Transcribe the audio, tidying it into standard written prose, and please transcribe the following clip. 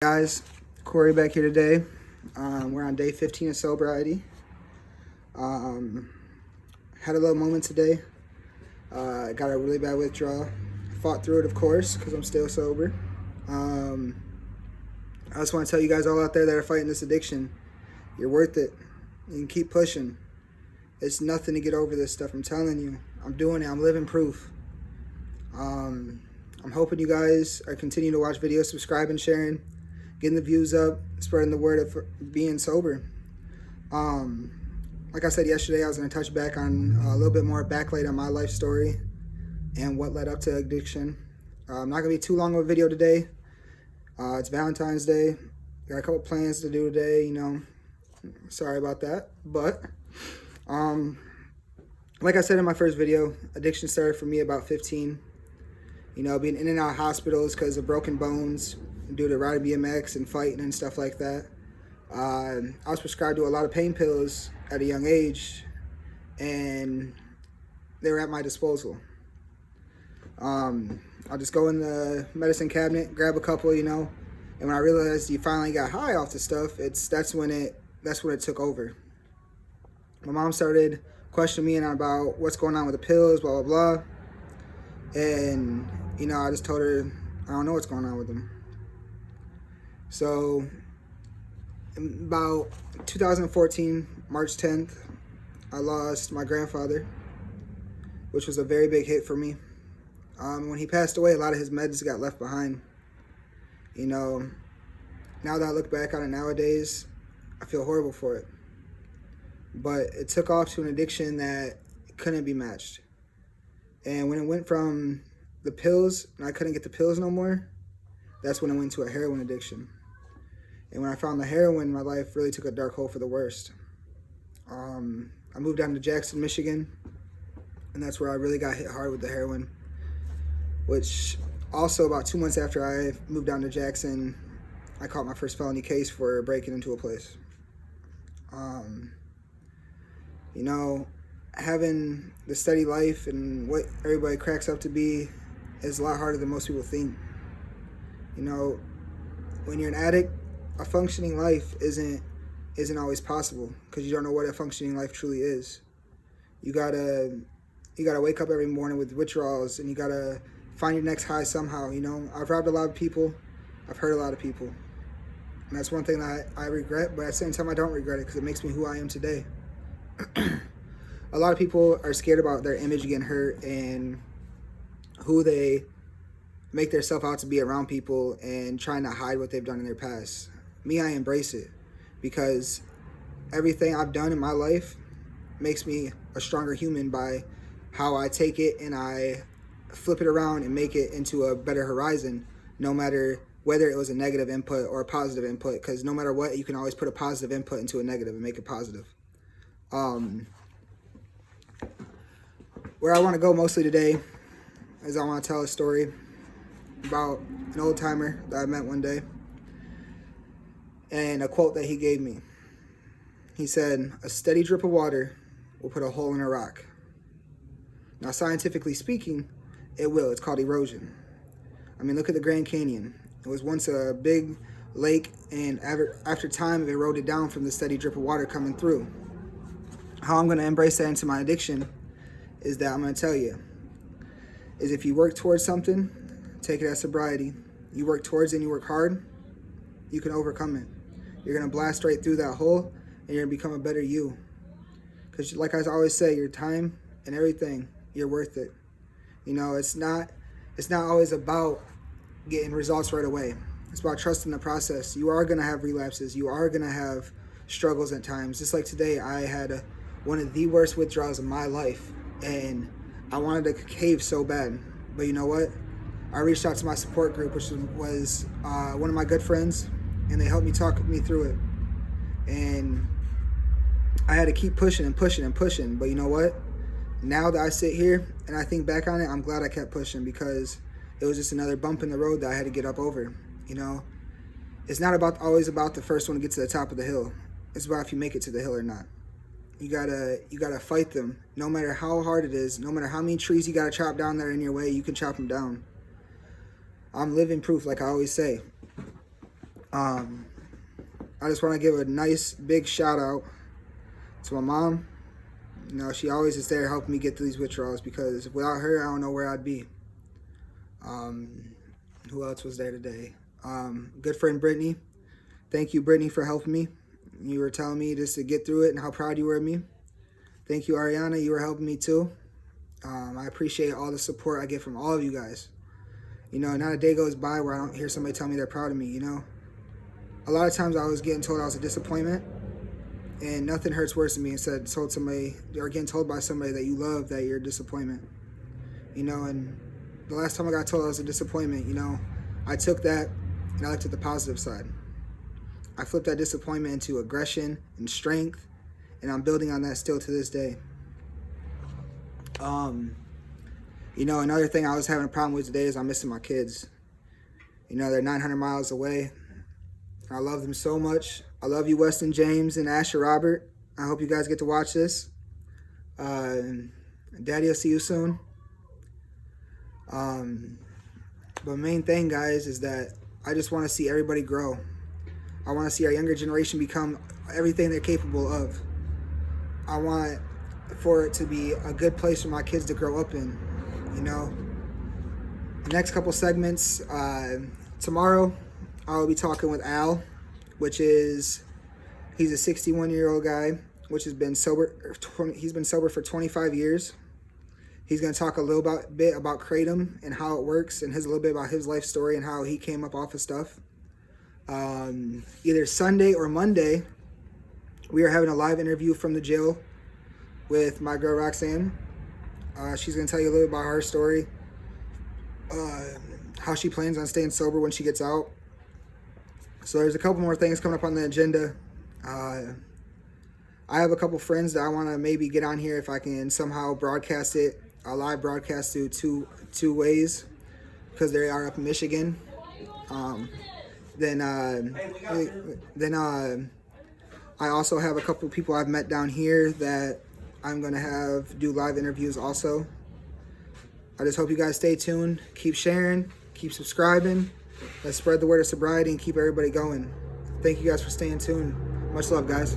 Guys, Corey back here today. We're on day 15 of sobriety. Had a little moment today. Got a really bad withdrawal. Fought through it, of course, because I'm still sober. I just want to tell you guys all out there that are fighting this addiction, you're worth it. You can keep pushing. It's nothing to get over this stuff. I'm telling you. I'm doing it. I'm living proof. I'm hoping you guys are continuing to watch videos, subscribing, sharing, getting the views up, spreading the word of being sober. Like I said yesterday, I was going to touch back on a little bit more backlight on my life story and what led up to addiction. I'm not going to be too long of a video today. It's Valentine's Day. Got a couple plans to do today, Sorry about that. But, like I said in my first video, addiction started for me about 15. Being in and out of hospitals because of broken bones due to riding BMX and fighting and stuff like that. I was prescribed to a lot of pain pills at a young age, and they were at my disposal. I'll just go in the medicine cabinet, grab a couple, and when I realized you finally got high off the stuff, that's when it took over. My mom started questioning me about what's going on with the pills, blah, blah, blah. And, I just told her, I don't know what's going on with them. So, about 2014, March 10th, I lost my grandfather, which was a very big hit for me. When he passed away, a lot of his meds got left behind. Now that I look back on it nowadays, I feel horrible for it. But it took off to an addiction that couldn't be matched. And when it went from the pills, and I couldn't get the pills no more, that's when it went to a heroin addiction. And when I found the heroin, my life really took a dark hole for the worst. I moved down to Jackson, Michigan, and that's where I really got hit hard with the heroin, which also about 2 months after I moved down to Jackson, I caught my first felony case for breaking into a place. Having the steady life and what everybody cracks up to be is a lot harder than most people think. When you're an addict, a functioning life isn't always possible because you don't know what a functioning life truly is. You gotta wake up every morning with withdrawals, and you gotta find your next high somehow. I've robbed a lot of people, I've hurt a lot of people, and that's one thing that I regret. But at the same time, I don't regret it because it makes me who I am today. A lot of people are scared about their image getting hurt and who they make themselves out to be around people and trying to hide what they've done in their past. Me, I embrace it because everything I've done in my life makes me a stronger human by how I take it and I flip it around and make it into a better horizon, no matter whether it was a negative input or a positive input, because no matter what, you can always put a positive input into a negative and make it positive. Where I want to go mostly today is I want to tell a story about an old timer that I met one day and a quote that he gave me. He said, "A steady drip of water will put a hole in a rock." Now, scientifically speaking, it will. It's called erosion. Look at the Grand Canyon. It was once a big lake, and after time, it eroded down from the steady drip of water coming through. How I'm going to embrace that into my addiction is that I'm going to tell you is if you work towards something, take it as sobriety. You work towards it and you work hard, you can overcome it. You're going to blast right through that hole and you're going to become a better you. Because like I always say, your time and everything, you're worth it. It's not always about getting results right away. It's about trusting the process. You are going to have relapses. You are going to have struggles at times. Just like today, I had one of the worst withdrawals of my life, and I wanted to cave so bad. But you know what? I reached out to my support group, which was one of my good friends, and they helped me talk me through it. And I had to keep pushing and pushing and pushing. But you know what? Now that I sit here and I think back on it, I'm glad I kept pushing because it was just another bump in the road that I had to get up over. It's not always about the first one to get to the top of the hill. It's about if you make it to the hill or not. You gotta fight them. No matter how hard it is, no matter how many trees you gotta chop down there in your way, you can chop them down. I'm living proof, like I always say. I just want to give a nice big shout out to my mom. You know, she always is there helping me get through these withdrawals, because without her, I don't know where I'd be. Who else was there today? Good friend Brittany. Thank you, Brittany, for helping me. You were telling me just to get through it and how proud you were of me. Thank you, Ariana. You were helping me too. I appreciate all the support I get from all of you guys. You know, not a day goes by where I don't hear somebody tell me they're proud of me, you know. A lot of times I was getting told I was a disappointment, and nothing hurts worse than me instead told somebody, or getting told by somebody that you love that you're a disappointment. You know, and the last time I got told I was a disappointment, you know, I took that and I looked at the positive side. I flipped that disappointment into aggression and strength, and I'm building on that still to this day. You know, another thing I was having a problem with today is I'm missing my kids. You know, they're 900 miles away. I love them so much. I love you, Weston James and Asher Robert. I hope you guys get to watch this. Daddy, I'll see you soon. But main thing, guys, is that I just want to see everybody grow. I want to see our younger generation become everything they're capable of. I want for it to be a good place for my kids to grow up in, you know. The next couple segments, tomorrow I'll be talking with Al, which is, he's a 61-year-old guy, which has been sober, he's been sober for 25 years. He's going to talk a little bit about Kratom and how it works, and a little bit about his life story and how he came up off of stuff. Either Sunday or Monday, we are having a live interview from the jail with my girl Roxanne. She's going to tell you a little bit about her story, how she plans on staying sober when she gets out. So there's a couple more things coming up on the agenda. I have a couple friends that I want to maybe get on here if I can somehow broadcast it, a live broadcast through two ways, because they are up in Michigan. Then I also have a couple people I've met down here that I'm going to have do live interviews also. I just hope you guys stay tuned. Keep sharing. Keep subscribing. Let's spread the word of sobriety and keep everybody going. Thank you guys for staying tuned. Much love, guys.